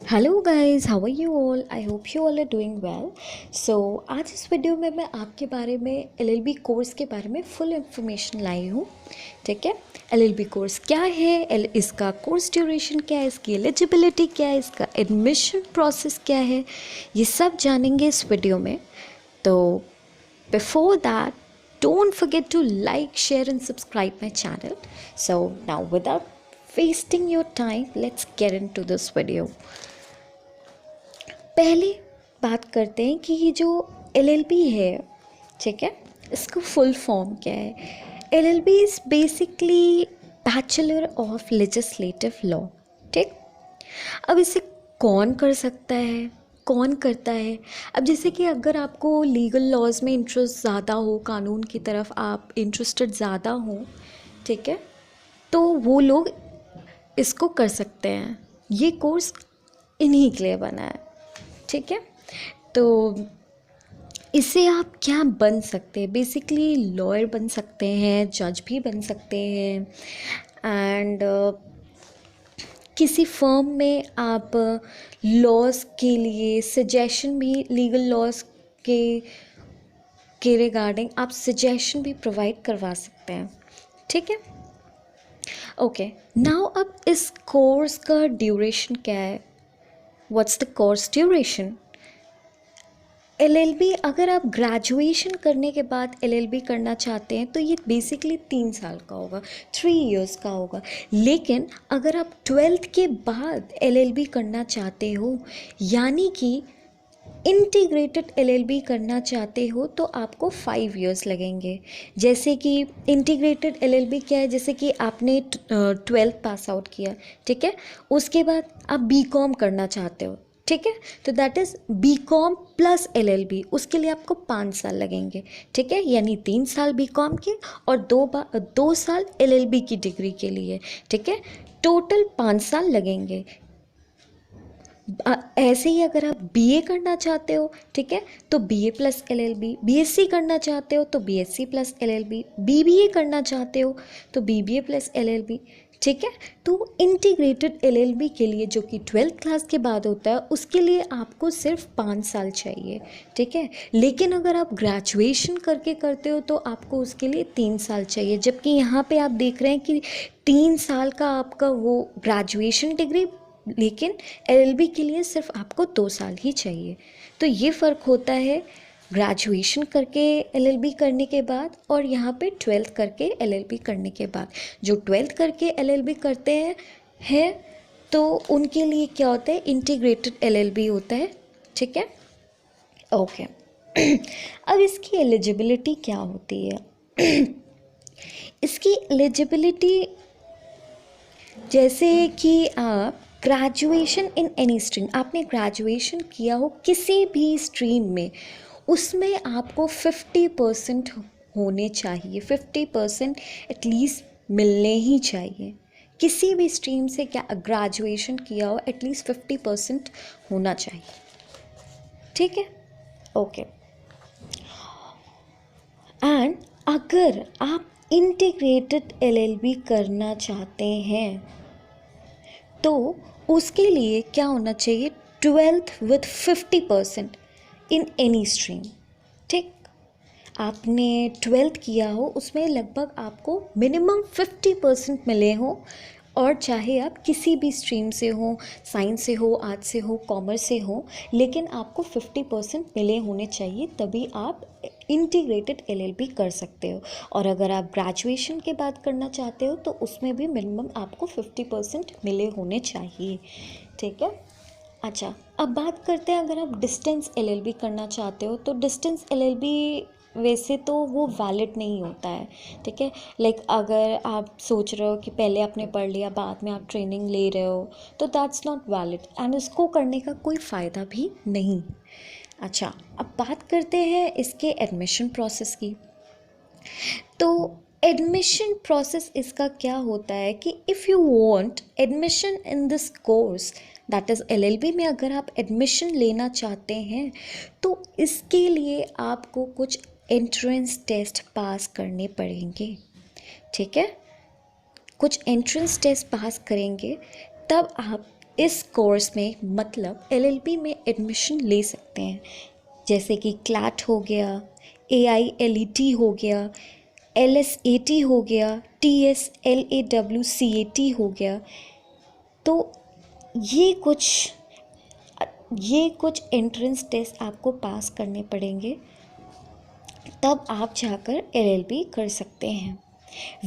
Hello guys, how are you all? I hope you all are doing well. So आज इस video में मैं आपके बारे में एलएलबी कोर्स के बारे में फुल इन्फॉर्मेशन लाई हूँ। ठीक है, एलएलबी कोर्स क्या है, इसका कोर्स ड्यूरेशन क्या है, इसकी एलिजिबिलिटी क्या है, इसका एडमिशन प्रोसेस क्या है, ये सब जानेंगे इस वीडियो में। तो before that, don't forget to like, share and subscribe my channel. So now without wasting your time, let's get into this video. पहले बात करते हैं कि ये जो एलएलबी है, ठीक है, इसका फुल फॉर्म क्या है। LLB is basically bachelor of legislative law. ठीक, अब इसे कौन कर सकता है, कौन करता है? अब जैसे कि अगर आपको लीगल लॉज में इंटरेस्ट ज़्यादा हो, कानून की तरफ आप इंटरेस्टेड ज़्यादा हो, ठीक है, तो वो लोग इसको कर सकते हैं। ये कोर्स इन्हीं के लिए बना है। ठीक है, तो इससे आप क्या बन सकते हैं? बेसिकली लॉयर बन सकते हैं, जज भी बन सकते हैं, एंड किसी फर्म में आप लॉज के लिए सजेशन भी, लीगल लॉज के रिगार्डिंग आप सजेशन भी प्रोवाइड करवा सकते हैं। ठीक है, ओके। नाउ अब इस कोर्स का ड्यूरेशन क्या है? What's the course duration? LLB अगर आप ग्रेजुएशन करने के बाद एलएलबी करना चाहते हैं तो ये बेसिकली 3 साल का होगा, 3 इयर्स का होगा। लेकिन अगर आप 12th के बाद एलएलबी करना चाहते हो, यानी कि इंटीग्रेटेड एलएलबी करना चाहते हो, तो आपको 5 इयर्स लगेंगे। जैसे कि इंटीग्रेटेड एलएलबी क्या है? जैसे कि आपने 12th पास आउट किया, ठीक है, उसके बाद आप बीकॉम करना चाहते हो, ठीक है, तो that is BCom plus LLB. उसके लिए आपको 5 साल लगेंगे। ठीक है, यानी 3 साल बीकॉम के और 2 साल एलएलबी की डिग्री के लिए। ठीक है, टोटल 5 साल लगेंगे। ऐसे ही अगर आप बीए करना चाहते हो, ठीक है, तो बीए प्लस एलएलबी, बीएससी करना चाहते हो तो बीएससी प्लस एलएलबी, बीबीए करना चाहते हो तो बीबीए प्लस एलएलबी। ठीक है, तो इंटीग्रेटेड एलएलबी के लिए, जो कि 12th क्लास के बाद होता है, उसके लिए आपको सिर्फ 5 साल चाहिए। ठीक है, लेकिन अगर आप ग्रेजुएशन करके करते हो तो आपको उसके लिए 3 साल चाहिए। जबकि यहाँ पे आप देख रहे हैं कि 3 साल का आपका वो ग्रेजुएशन डिग्री, लेकिन एलएलबी के लिए सिर्फ आपको 2 साल ही चाहिए। तो ये फ़र्क होता है ग्रेजुएशन करके एलएलबी करने के बाद और यहाँ पे 12th करके एलएलबी करने के बाद। जो 12th करके एलएलबी करते हैं तो उनके लिए क्या होता है? इंटीग्रेटेड एलएलबी होता है। ठीक है, ओके। अब इसकी एलिजिबिलिटी क्या होती है? इसकी एलिजिबिलिटी, जैसे कि आप ग्रेजुएशन इन एनी स्ट्रीम, आपने ग्रेजुएशन किया हो किसी भी स्ट्रीम में, उसमें आपको 50% होने चाहिए, 50% एटलीस्ट मिलने ही चाहिए। किसी भी स्ट्रीम से क्या ग्रेजुएशन किया हो, एटलीस्ट 50% होना चाहिए। ठीक है, ओके। एंड अगर आप इंटीग्रेटेड एलएलबी करना चाहते हैं तो उसके लिए क्या होना चाहिए? 12th with 50% in any stream. ठीक, आपने 12th किया हो, उसमें लगभग आपको मिनिमम 50% मिले हो, और चाहे आप किसी भी स्ट्रीम से हो, साइंस से हो, आर्ट्स से हो, कॉमर्स से हो, लेकिन आपको 50% मिले होने चाहिए, तभी आप इंटीग्रेटेड एलएलबी कर सकते हो। और अगर आप ग्रेजुएशन के बाद करना चाहते हो तो उसमें भी मिनिमम आपको 50% मिले होने चाहिए। ठीक है, अच्छा, अब बात करते हैं अगर आप डिस्टेंस एलएलबी करना चाहते हो तो डिस्टेंस एलएलबी वैसे तो वो वैलिड नहीं होता है। ठीक है, लाइक अगर आप सोच रहे हो कि पहले आपने पढ़ लिया, बाद में आप ट्रेनिंग ले रहे हो, तो दैट्स नॉट वैलिड एंड इसको करने का कोई फ़ायदा भी नहीं। अच्छा, अब बात करते हैं इसके एडमिशन प्रोसेस की। तो एडमिशन प्रोसेस इसका क्या होता है कि if you want admission in this course, that is LLB में, अगर आप एडमिशन लेना चाहते हैं तो इसके लिए आपको कुछ एंट्रेंस टेस्ट पास करने पड़ेंगे। ठीक है, कुछ एंट्रेंस टेस्ट पास करेंगे तब आप इस कोर्स में मतलब एलएलबी में एडमिशन ले सकते हैं, जैसे कि क्लैट हो गया, AILET हो गया, LSAT हो गया, TSLAWCAT हो गया। तो ये कुछ एंट्रेंस टेस्ट आपको पास करने पड़ेंगे, तब आप जाकर एलएलबी कर सकते हैं।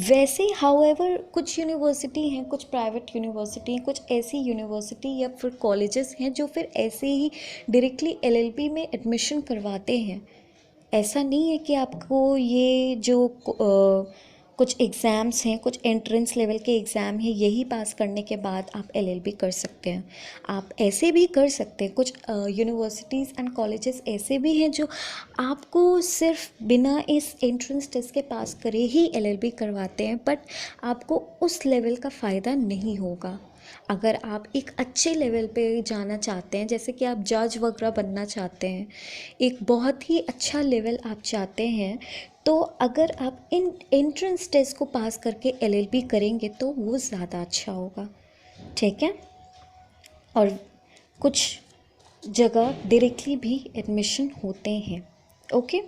वैसे हाउएवर कुछ यूनिवर्सिटी हैं, कुछ प्राइवेट यूनिवर्सिटी हैं, कुछ ऐसी यूनिवर्सिटी या फिर कॉलेजेस हैं जो फिर ऐसे ही डायरेक्टली एलएलबी में एडमिशन करवाते हैं। ऐसा नहीं है कि आपको ये जो कुछ एग्ज़ाम्स हैं, कुछ एंट्रेंस लेवल के एग्ज़ाम हैं, यही पास करने के बाद आप एलएलबी कर सकते हैं। आप ऐसे भी कर सकते हैं। कुछ यूनिवर्सिटीज़ एंड कॉलेजेस ऐसे भी हैं जो आपको सिर्फ बिना इस एंट्रेंस टेस्ट के पास करे ही एलएलबी करवाते हैं, बट आपको उस लेवल का फ़ायदा नहीं होगा। अगर आप एक अच्छे लेवल पे जाना चाहते हैं, जैसे कि आप जज वगैरह बनना चाहते हैं, एक बहुत ही अच्छा लेवल आप चाहते हैं, तो अगर आप इन एंट्रेंस टेस्ट को पास करके एलएलबी करेंगे तो वो ज़्यादा अच्छा होगा। ठीक है। और कुछ जगह डायरेक्टली भी एडमिशन होते हैं। ओके,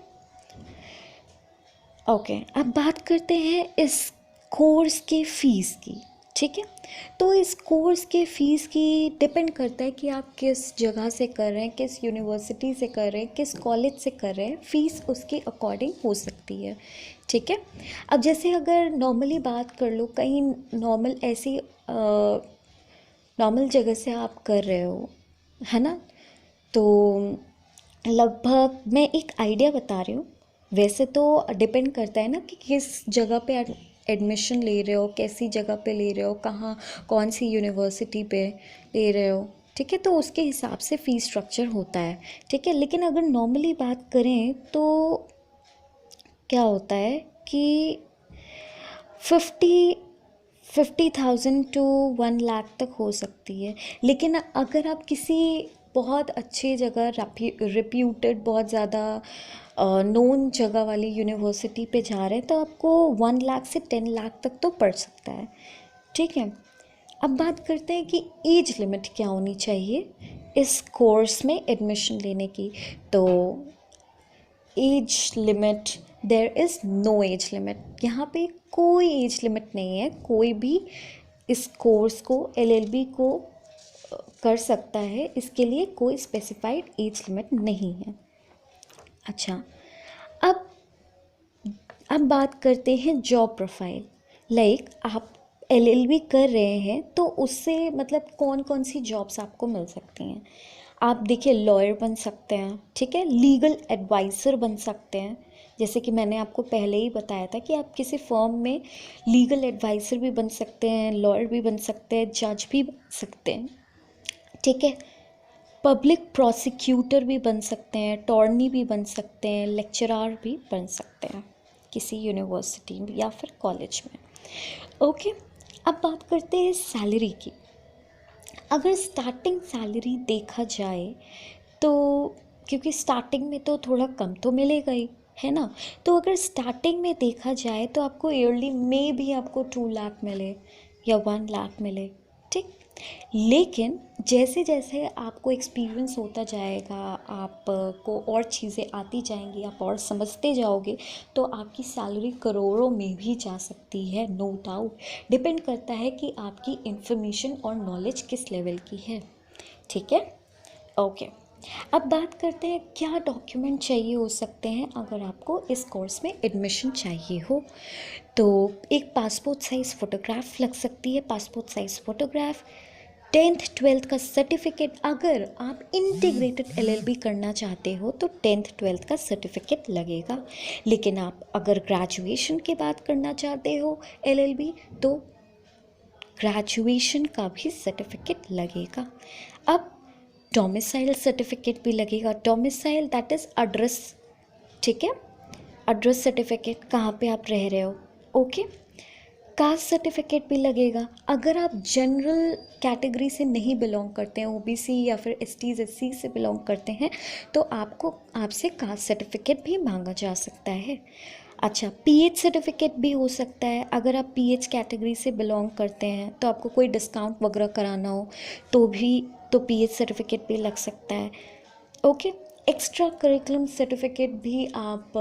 अब बात करते हैं इस कोर्स के फ़ीस की। ठीक है, तो इस कोर्स के फ़ीस की डिपेंड करता है कि आप किस जगह से कर रहे हैं, किस यूनिवर्सिटी से कर रहे हैं, किस कॉलेज से कर रहे हैं। फ़ीस उसके अकॉर्डिंग हो सकती है। ठीक है, अब जैसे अगर नॉर्मली बात कर लो, कहीं नॉर्मल ऐसी नॉर्मल जगह से आप कर रहे हो, है ना, तो लगभग मैं एक आइडिया बता रही हूँ। वैसे तो डिपेंड करता है ना कि किस जगह पे एडमिशन ले रहे हो, कैसी जगह पे ले रहे हो, कहाँ कौन सी यूनिवर्सिटी पे ले रहे हो। ठीक है, तो उसके हिसाब से फ़ीस स्ट्रक्चर होता है। ठीक है, लेकिन अगर नॉर्मली बात करें तो क्या होता है कि 50,000 टू 1 लाख तक हो सकती है। लेकिन अगर आप किसी बहुत अच्छी जगह, रिप्यूटेड, बहुत ज़्यादा नोन जगह वाली यूनिवर्सिटी पे जा रहे हैं, तो आपको 1 लाख से 10 लाख तक तो पड़ सकता है। ठीक है, अब बात करते हैं कि एज लिमिट क्या होनी चाहिए इस कोर्स में एडमिशन लेने की। तो age limit, there is no age limit. यहाँ पे कोई एज लिमिट नहीं है। कोई भी इस कोर्स को, एलएलबी को कर सकता है। इसके लिए कोई स्पेसिफाइड एज लिमिट नहीं है। अच्छा, अब बात करते हैं जॉब प्रोफाइल। लाइक आप एलएलबी कर रहे हैं तो उससे मतलब कौन कौन सी जॉब्स आपको मिल सकती हैं। आप देखिए, लॉयर बन सकते हैं। ठीक है, लीगल एडवाइज़र बन सकते हैं। जैसे कि मैंने आपको पहले ही बताया था कि आप किसी फर्म में लीगल एडवाइज़र भी बन सकते हैं, लॉयर भी बन सकते हैं, जज भी बन सकते हैं। ठीक है, पब्लिक प्रोसिक्यूटर भी बन सकते हैं, अटॉर्नी भी बन सकते हैं, लेक्चरार भी बन सकते हैं किसी यूनिवर्सिटी में या फिर कॉलेज में। ओके, अब बात करते हैं सैलरी की। अगर स्टार्टिंग सैलरी देखा जाए तो, क्योंकि स्टार्टिंग में तो थोड़ा कम तो मिलेगा ही, है ना, तो अगर स्टार्टिंग में देखा जाए तो आपको ईयरली में भी आपको 2 लाख मिले या 1 लाख मिले। ठीक, लेकिन जैसे जैसे आपको एक्सपीरियंस होता जाएगा, आपको और चीज़ें आती जाएंगी, आप और समझते जाओगे, तो आपकी सैलरी करोड़ों में भी जा सकती है। नो डाउट, डिपेंड करता है कि आपकी इन्फॉर्मेशन और नॉलेज किस लेवल की है। ठीक है, ओके, अब बात करते हैं क्या डॉक्यूमेंट चाहिए हो सकते हैं अगर आपको इस कोर्स में एडमिशन चाहिए हो। तो एक पासपोर्ट साइज़ फ़ोटोग्राफ लग सकती है, passport size photograph, 10th 12th का सर्टिफिकेट। अगर आप इंटीग्रेटेड एलएलबी करना चाहते हो तो 10th 12th का सर्टिफिकेट लगेगा। लेकिन आप अगर ग्रेजुएशन के बाद करना चाहते हो एलएलबी तो ग्रेजुएशन का भी सर्टिफिकेट लगेगा। अब डोमिसाइल सर्टिफिकेट भी लगेगा। Domicile that is address. ठीक है, एड्रेस सर्टिफिकेट, कहाँ पे आप रह रहे हो। ओके, कास्ट सर्टिफिकेट भी लगेगा। अगर आप जनरल कैटेगरी से नहीं बिलोंग करते हैं, ओबीसी या फिर एसटीज एससी से बिलोंग करते हैं, तो आपसे कास्ट सर्टिफिकेट भी मांगा जा सकता है। अच्छा, पीएच सर्टिफिकेट भी हो सकता है। अगर आप पीएच कैटेगरी से बिलोंग करते हैं तो आपको कोई डिस्काउंट वगैरह कराना हो तो पीएच सर्टिफिकेट भी लग सकता है। ओके, एक्स्ट्रा करिकुलम सर्टिफिकेट भी आप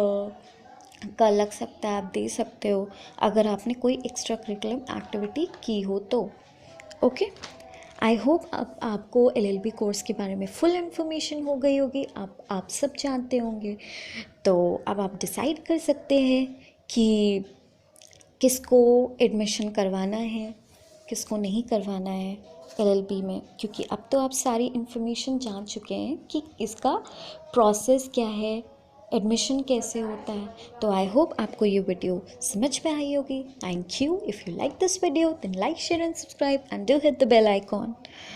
का लग सकता है, आप दे सकते हो अगर आपने कोई एक्स्ट्रा करिकुलम एक्टिविटी की हो तो। ओके, आई होप अब आपको एलएलबी कोर्स के बारे में फुल इन्फॉर्मेशन हो गई होगी, आप सब जानते होंगे। तो अब आप डिसाइड कर सकते हैं कि किसको एडमिशन करवाना है, किसको नहीं करवाना है एलएलबी में, क्योंकि अब तो आप सारी इन्फॉर्मेशन जान चुके हैं कि इसका प्रोसेस क्या है, एडमिशन कैसे होता है। तो आई होप आपको ये वीडियो समझ में आई होगी। Thank you. If you like this video then like share and subscribe and do hit the bell icon.